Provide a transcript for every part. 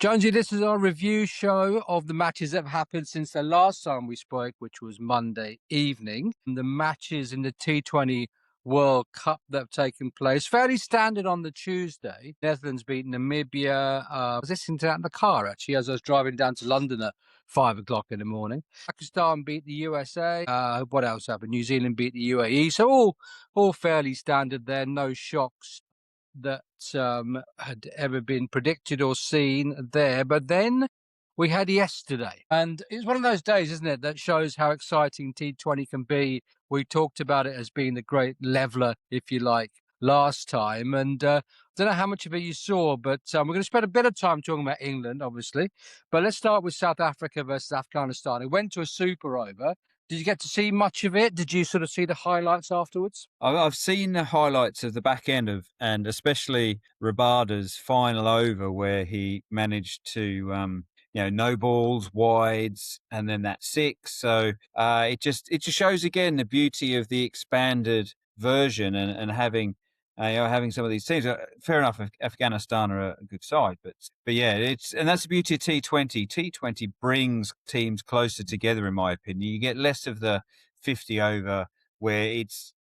Jonesy, this is our review show of the matches that have happened since the last time we spoke, which was Monday evening. The matches in the T20 World Cup that have taken place. Fairly standard on the Tuesday. Netherlands beat Namibia. I was listening to that in the car, actually, as I was driving down to London at 5 o'clock in the morning. Pakistan beat the USA. What else happened? New Zealand beat the UAE. So all fairly standard there. No shocks that had ever been predicted or seen there. But then we had yesterday, and it's one of those days, isn't it, that shows how exciting T20 can be. We talked about it as being the great leveler, if you like, last time. And I don't know how much of it you saw, but we're going to spend a bit of time talking about England, obviously. But let's start with South Africa versus Afghanistan. It went to a super over. Did you get to see much of it? Did you sort of see the highlights afterwards? I've seen the highlights of the back end and especially Rabada's final over where he managed to, no balls, wides, and then that six. So it just shows again the beauty of the expanded version and having some of these teams. Fair enough, Afghanistan are a good side, but yeah, that's the beauty of T20. T20 brings teams closer together, in my opinion. You get less of the 50 over where it's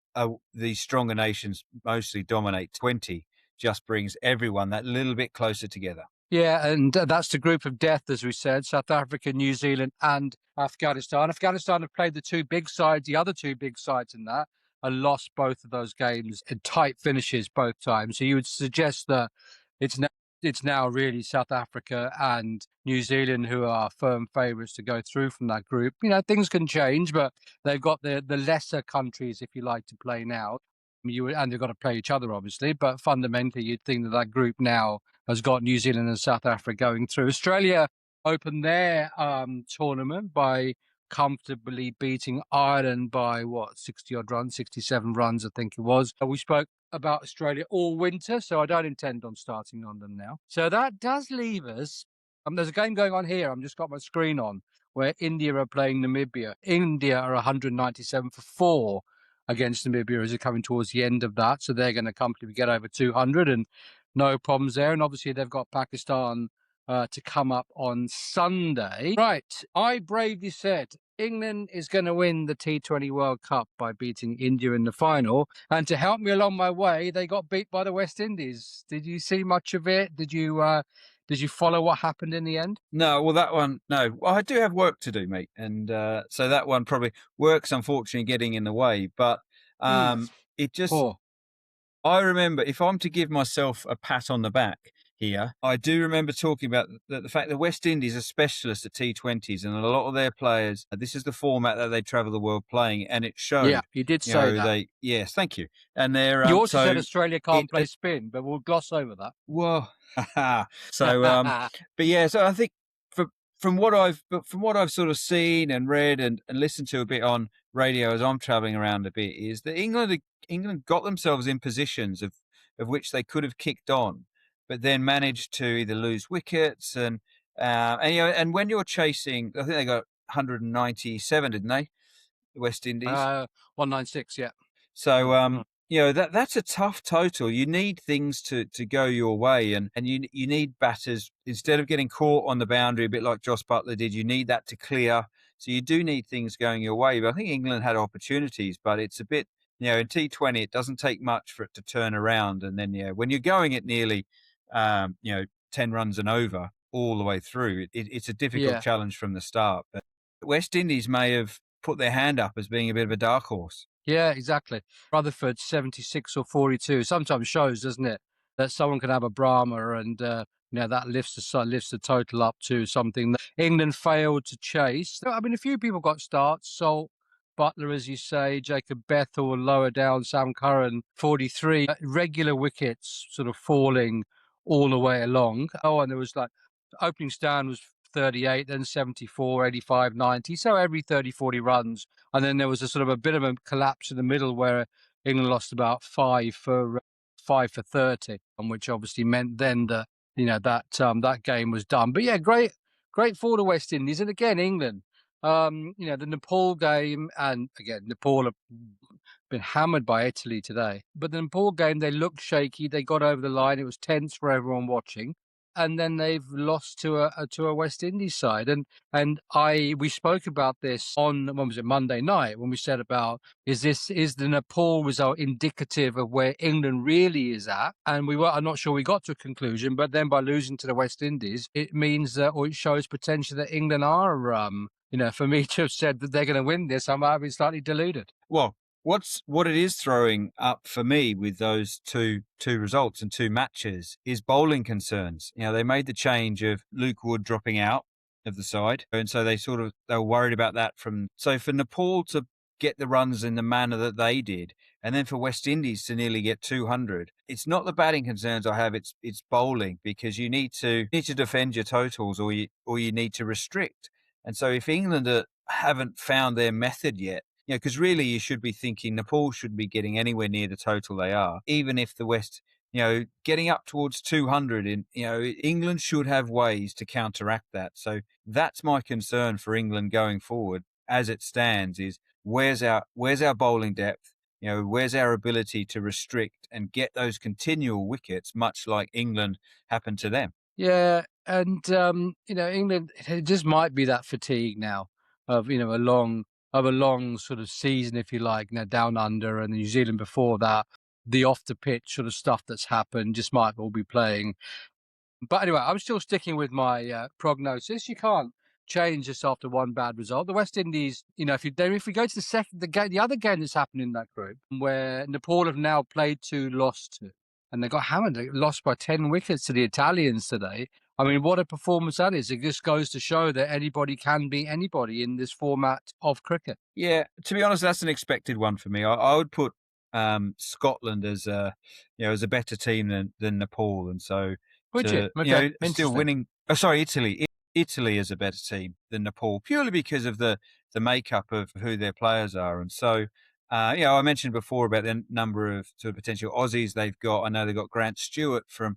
the stronger nations mostly dominate. 20 just brings everyone that little bit closer together. Yeah, and that's the group of death, as we said, South Africa, New Zealand and Afghanistan. Afghanistan have played the two big sides, the other two big sides in that, and lost both of those games in tight finishes both times. So you would suggest that it's now really South Africa and New Zealand who are firm favourites to go through from that group. You know, things can change, but they've got the lesser countries, if you like, to play now. And they've got to play each other, obviously, but fundamentally, you'd think that group now has got New Zealand and South Africa going through. Australia opened their tournament by comfortably beating Ireland by 60-odd runs, 67 runs, I think it was. We spoke about Australia all winter, so I don't intend on starting on them now. So that does leave us. There's a game going on here. I've just got my screen on where India are playing Namibia. India are 197 for 4 against Namibia as they're coming towards the end of that. So they're going to comfortably get over 200 and no problems there. And obviously they've got Pakistan to come up on Sunday. Right. I bravely said England is going to win the T20 World Cup by beating India in the final. And to help me along my way, they got beat by the West Indies. Did you see much of it? Did you follow what happened in the end? No, well, that one, no. Well, I do have work to do, mate. And so that one probably works, unfortunately, getting in the way. But it just, I remember, if I'm to give myself a pat on the back here, I do remember talking about the fact that West Indies are specialists at T20s and a lot of their players, this is the format that they travel the world playing, and it showed. Yeah, you did say that. Yes, thank you. And they're you also said Australia can't play spin, but we'll gloss over that. Well, so but yeah, so I think from what I've sort of seen and read and listened to a bit on radio as I'm travelling around a bit, is that England got themselves in positions of which they could have kicked on, but then managed to either lose wickets and when you're chasing, I think they got 197, didn't they? The West Indies 196, yeah. So that's a tough total. You need things to go your way, and you need batters, instead of getting caught on the boundary a bit like Joss Buttler did, you need that to clear. So you do need things going your way. But I think England had opportunities, but it's a bit, in T20 it doesn't take much for it to turn around, and then when you're going at nearly 10 runs and over all the way through, it's a difficult challenge from the start. But West Indies may have put their hand up as being a bit of a dark horse. Yeah, exactly. Rutherford 76 or 42 sometimes shows, doesn't it, that someone can have a Brahma and that lifts the total up to something that England failed to chase. I mean, a few people got starts. Salt, Butler, as you say, Jacob Bethel lower down, Sam Curran 43, regular wickets sort of falling all the way along. Oh, and there was opening stand was 38, then 74, 85, 90. So every 30, 40 runs. And then there was a sort of a bit of a collapse in the middle where England lost about 5 for 30, and which obviously meant then that, that game was done. But yeah, great for the West Indies. And again, England, the Nepal game, and again, Nepal have been hammered by Italy today. But the Nepal game, they looked shaky. They got over the line. It was tense for everyone watching. and then they've lost to a West Indies side. And we spoke about this on, when was it, Monday night, when we said about, is the Nepal result indicative of where England really is at? And I'm not sure we got to a conclusion, but then by losing to the West Indies, it means that, or it shows potential that England are, for me to have said that they're going to win this, I might have been slightly deluded. Well, what it is throwing up for me with those two results and two matches is bowling concerns. They made the change of Luke Wood dropping out of the side, and so they were worried about that. So for Nepal to get the runs in the manner that they did, and then for West Indies to nearly get 200, it's not the batting concerns I have. It's bowling, because you need to defend your totals, or you need to restrict. And so if England haven't found their method yet, because really you should be thinking Nepal shouldn't be getting anywhere near the total they are, even if the West, getting up towards 200, England should have ways to counteract that. So that's my concern for England going forward as it stands, is where's our bowling depth? Where's our ability to restrict and get those continual wickets, much like England happened to them? Yeah, and England, it just might be that fatigue now of a long sort of season, if you like, down under, and New Zealand before that, the off the pitch sort of stuff that's happened just might all be playing. But anyway, I'm still sticking with my prognosis. You can't change this after one bad result. The West Indies, if we go to the other game that's happened in that group, where Nepal have now played two, lost two, and they got hammered. They lost by 10 wickets to the Italians today. I mean, what a performance that is. It just goes to show that anybody can beat anybody in this format of cricket. Yeah, to be honest, that's an expected one for me. I would put Scotland as a better team than Nepal, and so Would you? Okay, still winning. Oh, sorry, Italy. Italy is a better team than Nepal, purely because of the makeup of who their players are. And so, I mentioned before about the number of sort of potential Aussies they've got. I know they've got Grant Stewart from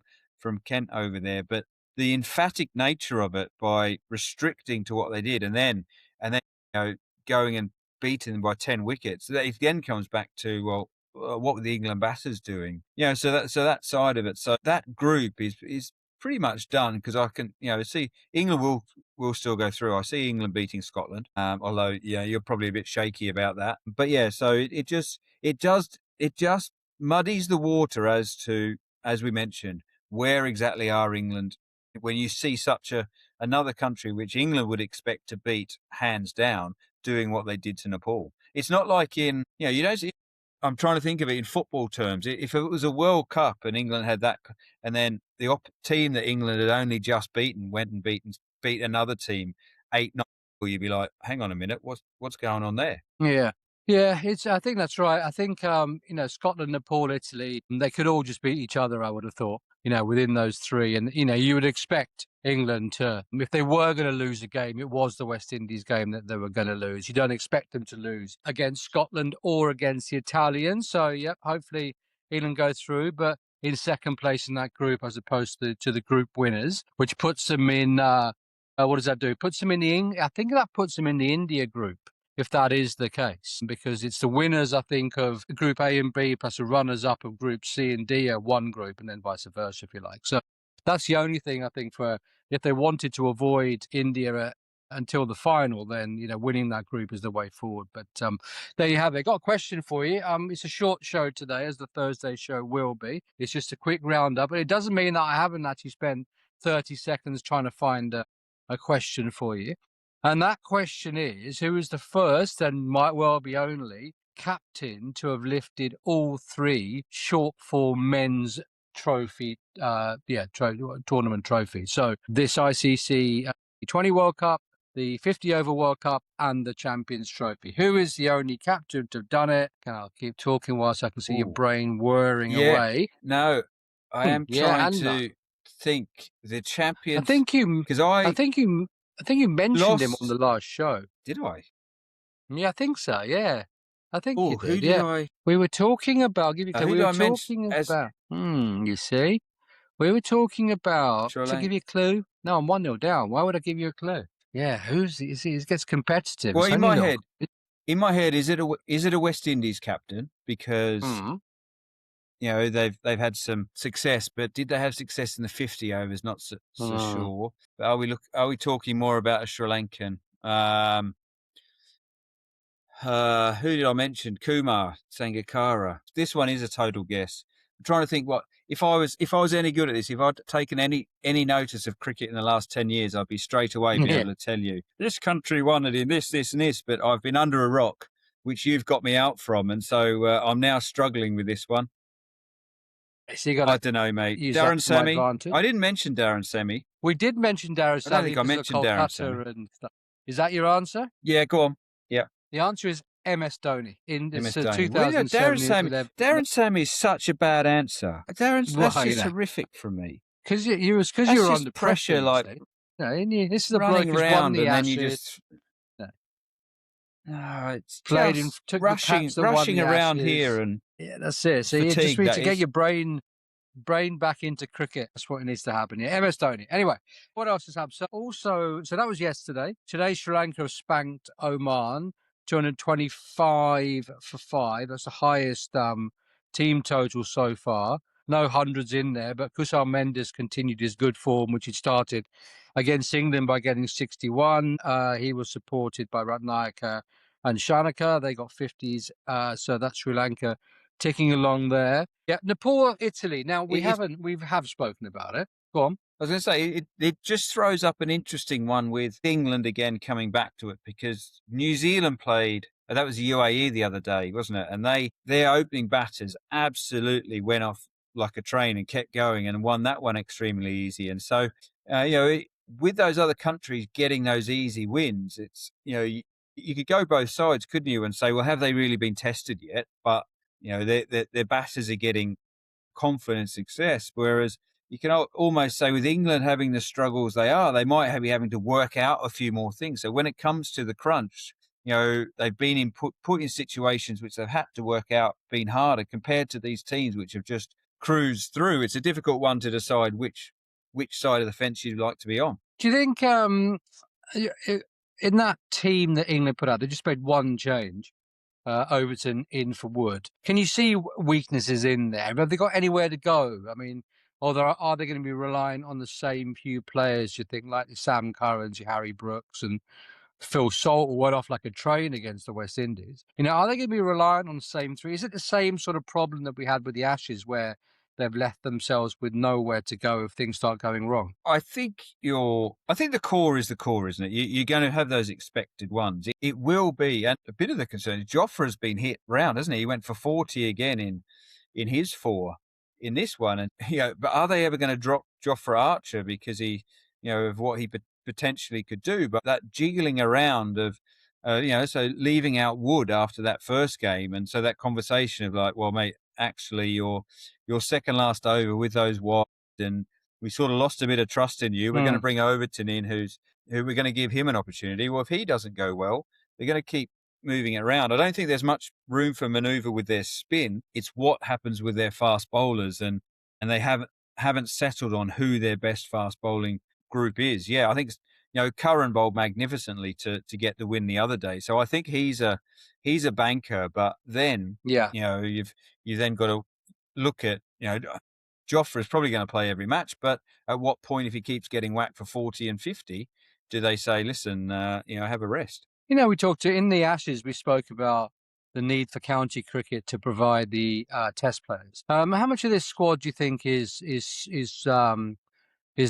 Kent over there, but the emphatic nature of it, by restricting to what they did, and then going and beating them by 10 wickets, that again comes back to, well, what were the England batters doing? So that side of it. So that group is pretty much done, because I can see England will still go through. I see England beating Scotland, although you're probably a bit shaky about that. But so it just muddies the water as to, as we mentioned, where exactly are England when you see such another country which England would expect to beat hands down, doing what they did to Nepal. It's not like in, you don't see, I'm trying to think of it in football terms. If it was a World Cup and England had that, and then the team that England had only just beaten went and beat another team 8-9, you'd be like, hang on a minute, what's going on there? Yeah. Yeah, I think that's right. I think, Scotland, Nepal, Italy, they could all just beat each other, I would have thought, within those three. And, you would expect England to, if they were going to lose a game, it was the West Indies game that they were going to lose. You don't expect them to lose against Scotland or against the Italians. So, yep, hopefully England go through, but in second place in that group as opposed to the group winners, which puts them in, what does that do? Puts them I think that puts them in the India group, if that is the case, because it's the winners, I think, of Group A and B plus the runners-up of Group C and D are one group, and then vice versa, if you like. So that's the only thing, I think, for if they wanted to avoid India until the final, then, winning that group is the way forward. But there you have it. Got a question for you. It's a short show today, as the Thursday show will be. It's just a quick roundup, but it doesn't mean that I haven't actually spent 30 seconds trying to find a question for you. And that question is, who is the first and might well be only captain to have lifted all three short form men's trophy, tournament trophies? So this ICC T20 World Cup, the 50 over World Cup, and the Champions Trophy. Who is the only captain to have done it? I'll keep talking whilst I can see your brain whirring away. No, I am trying to think. The Champions. I think you mentioned him on the last show. Did I? Yeah, I think so. Yeah, I think you did. Who did I? We were talking about. I'll give you. Who we did were I talking mention about. You see, we were talking about. Shall To give you a clue. No, I'm 1-0 down. Why would I give you a clue? Yeah, it gets competitive. Well, in my head, is it a West Indies captain? Because they've had some success, but did they have success in the 50 overs? Not so sure. But are we talking more about a Sri Lankan? Who did I mention? Kumar Sangakkara. This one is a total guess. I'm trying to think what if I was any good at this. If I'd taken any notice of cricket in the last 10 years, I'd be straight away be able to tell you this country won it in this, and this. But I've been under a rock, which you've got me out from, and so I'm now struggling with this one. So you I don't know, mate. use Darren that to my Sammy. advantage. I didn't mention Darren Sammy. We did mention Darren I don't Sammy think I because of mentioned Darren Sammy. Kolkata and stuff. Is that your answer? Yeah, go on. Yeah. The answer is MS Dhoni. In MS Dhoni. Dhoni. Well, 2007. Darren Sammy is such a bad answer. That's just horrific from me. Because you were under pressure. Like this is a running bloke who's around won the and Ashes. then you just. No, it's played just took rushing around here and that's it. So you just need to get your brain back into cricket. That's what needs to happen. Yeah, MS Dhoni. Anyway, what else has happened? So that was yesterday. Today, Sri Lanka have spanked Oman 225 for 5. That's the highest team total so far. No hundreds in there, but Kusal Mendes continued his good form, which he started against England by getting 61. He was supported by Ratnayaka and Shanaka. They got 50s. So that's Sri Lanka ticking along there. Yeah, Nepal, Italy. Now we have spoken about it. Go on. I was going to say it just throws up an interesting one with England again coming back to it because New Zealand played. That was the UAE the other day, wasn't it? And their opening batters absolutely went off like a train and kept going and won that one extremely easy. And so with those other countries getting those easy wins, it's you could go both sides, couldn't you? And say, well, have they really been tested yet? But their batters are getting confident success, whereas you can almost say with England having the struggles they might be having to work out a few more things. So when it comes to the crunch, they've been put in situations which they've had to work out, been harder compared to these teams which have just cruised through. It's a difficult one to decide which side of the fence you'd like to be on. Do you think in that team that England put out, they just made one change? Overton in for Wood. Can you see weaknesses in there? Have they got anywhere to go? I mean, or are they going to be relying on the same few players, you think, like Sam Currans, Harry Brooks and Phil Salt, who went off like a train against the West Indies? Are they going to be relying on the same three? Is it the same sort of problem that we had with the Ashes where they've left themselves with nowhere to go if things start going wrong? I think the core is the core, isn't it? You're going to have those expected ones. It will be, and a bit of the concern, Jofra's been hit round, hasn't he? He went for 40 again in his 4 in this one. And, but are they ever going to drop Jofra Archer because of what he potentially could do? But that jiggling around of, so leaving out Wood after that first game. And so that conversation of like, well, mate, actually your second last over with those wides, and we sort of lost a bit of trust in you. We're going to bring Overton in, who we're going to give him an opportunity. Well, if he doesn't go well, they're going to keep moving it around. I don't think there's much room for manoeuvre with their spin. It's what happens with their fast bowlers, and they haven't settled on who their best fast bowling group is. Yeah, I think Curran bowled magnificently to get the win the other day. So I think he's a banker, but then you've then got to look at Jofra is probably going to play every match, but at what point, if he keeps getting whacked for 40 and 50, do they say, listen, have a rest? We talked in the Ashes, we spoke about the need for county cricket to provide the test players. How much of this squad do you think is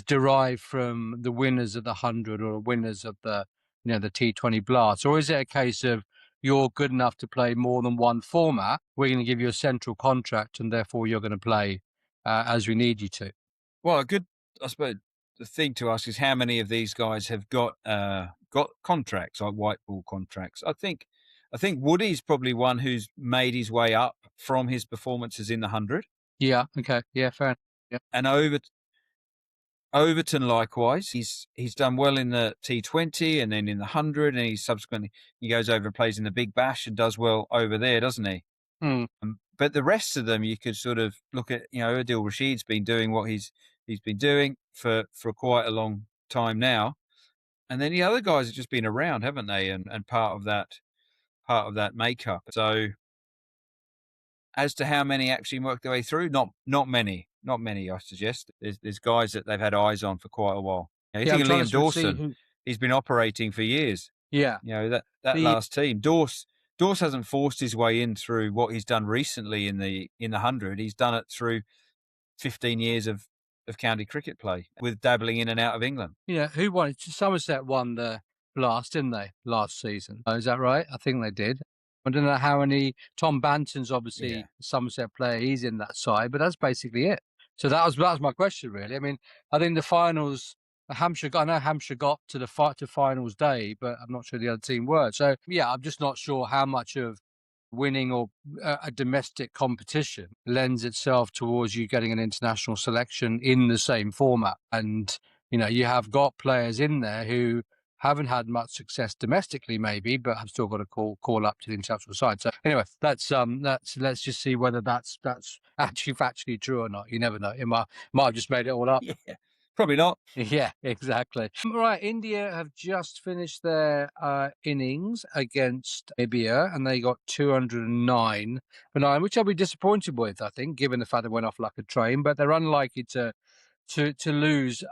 derived from the winners of the 100 or winners of the the T20 Blast, or is it a case of you're good enough to play more than one format, we're going to give you a central contract and therefore you're going to play as we need you to? Well, I suppose the thing to ask is how many of these guys have got contracts, like white ball contracts. I think Woody's probably one who's made his way up from his performances in the 100. Yeah. Okay. Yeah. Fair. Yeah. And Overton likewise, he's done well in the T20 and then in the 100, and he goes over and plays in the Big Bash and does well over there, doesn't he? But the rest of them, you could sort of look at, Adil Rashid's been doing what he's been doing for quite a long time now, and then the other guys have just been around, haven't they? And part of that makeup. So As to how many actually work their way through, not many, not many. I suggest there's guys that they've had eyes on for quite a while. You Yeah, think I'm of trying to Liam sort of see Dawson? who. He's been operating for years. Yeah, That the last team, Dorse hasn't forced his way in through what he's done recently in the 100. He's done it through 15 years of county cricket play with dabbling in and out of England. who won? Somerset won the Blast, didn't they, last season? Is that right? I think they did. I don't know how many. Tom Banton's Yeah. obviously a Somerset player. He's in that side, but that's basically it. So that was my question, really. I mean, I think the finals. I know Hampshire got to the fight to finals day, but I'm not sure the other team were. So yeah, I'm just not sure how much of winning or a domestic competition lends itself towards you getting an international selection in the same format. And you have got players in there who haven't had much success domestically, maybe, but have still got to call up to the international side. So anyway, that's let's just see whether that's actually factually true or not. You never know. It might have just made it all up. Yeah. Probably not. Yeah, exactly. Right, India have just finished their innings against Namibia, and they got 209 for 9, which I'll be disappointed with, I think, given the fact they went off like a train. But they're unlikely to lose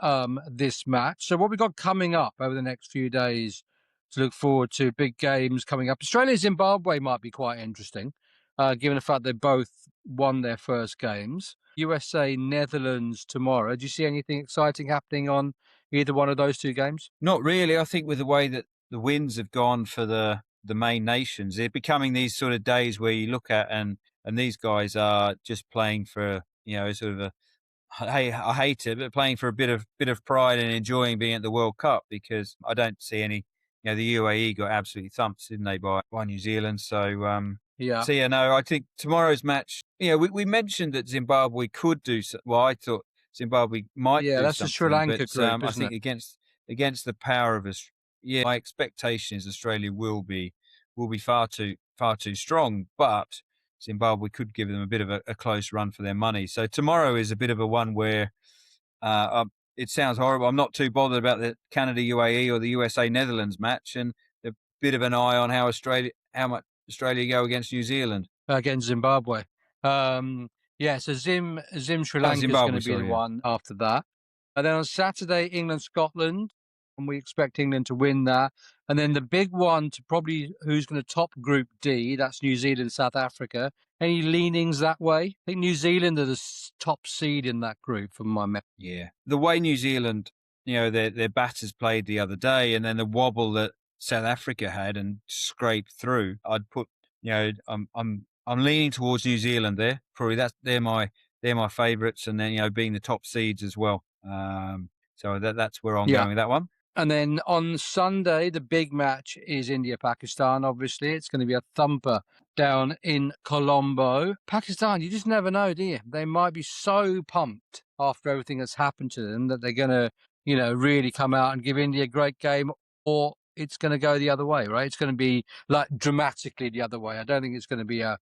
this match. So what we got coming up over the next few days to look forward to, big games coming up. Australia Zimbabwe might be quite interesting, given the fact they both won their first games. USA Netherlands tomorrow. Do you see anything exciting happening on either one of those two games? Not really. I think with the way that the winds have gone for the main nations, they're becoming these sort of days where you look at and these guys are just playing for sort of a hey, I hate it, but playing for a bit of pride and enjoying being at the World Cup because I don't see any. The UAE got absolutely thumped, didn't they, by New Zealand? Yeah. So yeah, no, I think tomorrow's match. We mentioned that Zimbabwe could do. Well, I thought Zimbabwe might Yeah, do that's the Sri something, Lanka but group, I isn't think it? against the power of us, yeah, my expectation is Australia will be far too strong, but Zimbabwe could give them a bit of a close run for their money. So tomorrow is a bit of a one where it sounds horrible. I'm not too bothered about the Canada UAE or the USA Netherlands match, and a bit of an eye on how much Australia go against New Zealand. Against Zimbabwe. Yeah, so Zim Sri Lanka is going Zimbabwe, to be the sorry, yeah. one after that. And then on Saturday, England Scotland, and we expect England to win that. And then the big one to probably who's going to top Group D, that's New Zealand, South Africa. Any leanings that way? I think New Zealand are the top seed in that group from my memory. Yeah, the way New Zealand, their batters played the other day, and then the wobble that South Africa had and scraped through. I'd put, I'm leaning towards New Zealand there. Probably they're my favourites, and then being the top seeds as well. So that's where I'm going with that one. And then on Sunday, the big match is India-Pakistan, obviously. It's going to be a thumper down in Colombo. Pakistan, you just never know, do you? They might be so pumped after everything that's happened to them that they're going to, really come out and give India a great game, or it's going to go the other way, right? It's going to be like dramatically the other way. I don't think it's going to be I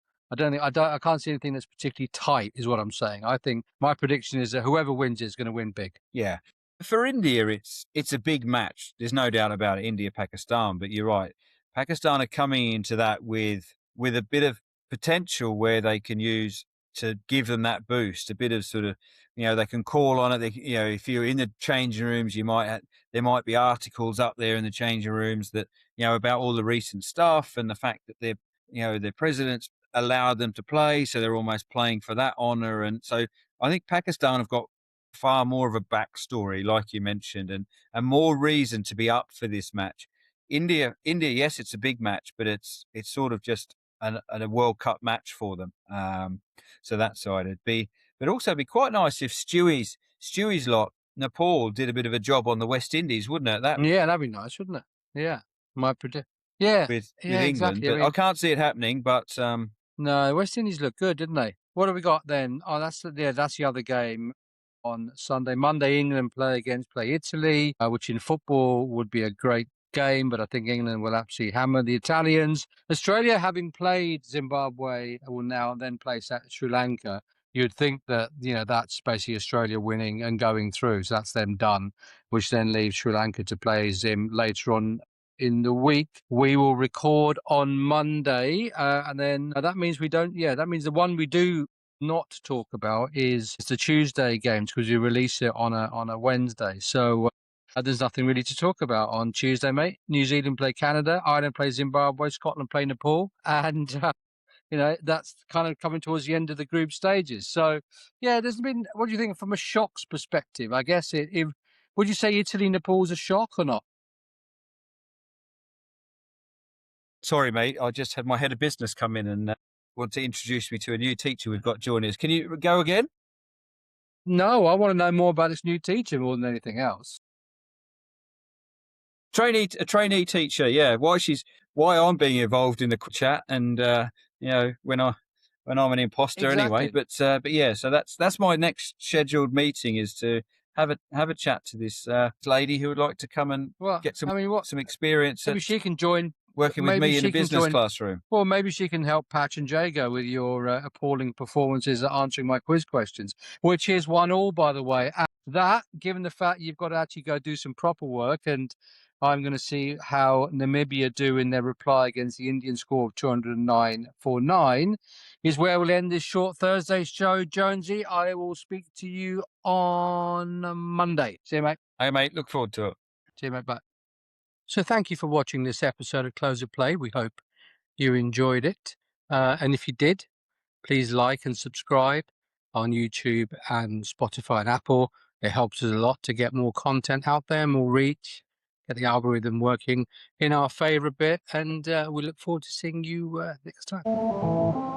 can't see anything that's particularly tight, is what I'm saying. I think my prediction is that whoever wins is going to win big. Yeah. For India, it's a big match. There's no doubt about it, India-Pakistan, but you're right. Pakistan are coming into that with a bit of potential where they can use to give them that boost, a bit of sort of, they can call on it. They, if you're in the changing rooms, there might be articles up there in the changing rooms that, about all the recent stuff and the fact that their presidents allowed them to play. So they're almost playing for that honor. And so I think Pakistan have got far more of a backstory, like you mentioned, and more reason to be up for this match. India, yes, it's a big match, but it's sort of just a World Cup match for them. So that side, but also it'd be quite nice if Stewie's lot, Nepal, did a bit of a job on the West Indies, wouldn't it? Yeah, that'd be nice, wouldn't it? Yeah, my predict. Yeah, with yeah, England, exactly. but I can't see it happening. But no, West Indies look good, didn't they? What have we got then? Oh, that's the other game on Sunday. Monday, England play Italy, which in football would be a great game, but I think England will absolutely hammer the Italians. Australia, having played Zimbabwe, will now then play Sri Lanka. You'd think that that's basically Australia winning and going through, so that's them done, which then leaves Sri Lanka to play Zim later on in the week. We will record on Monday, and then that means we don't. Yeah, that means the one we do not talk about is the Tuesday games because we release it on a Wednesday. So there's nothing really to talk about on Tuesday, mate. New Zealand play Canada, Ireland play Zimbabwe, Scotland play Nepal, and that's kind of coming towards the end of the group stages. So yeah, there's been. What do you think from a shocks perspective? I guess would you say Italy Nepal's a shock or not? Sorry, mate. I just had my head of business come in and want to introduce me to a new teacher we've got joining us. Can you go again? No, I want to know more about this new teacher more than anything else. A trainee teacher, yeah. Why I'm being involved in the chat, and when I'm an imposter Exactly. anyway. But yeah, so that's my next scheduled meeting is to have a chat to this lady who would like to come and get some experience. Maybe she can join. Working with me in a business classroom. Well, maybe she can help Patch and Jago with your appalling performances at answering my quiz questions, which is 1-1, by the way. And that, given the fact you've got to actually go do some proper work, and I'm going to see how Namibia do in their reply against the Indian score of 209 for 9, is where we'll end this short Thursday show. Jonesy, I will speak to you on Monday. See you, mate. Hey, mate. Look forward to it. See you, mate. Bye. So thank you for watching this episode of Close of Play. We hope you enjoyed it. And if you did, please like and subscribe on YouTube and Spotify and Apple. It helps us a lot to get more content out there, more reach, get the algorithm working in our favor a bit. And we look forward to seeing you next time.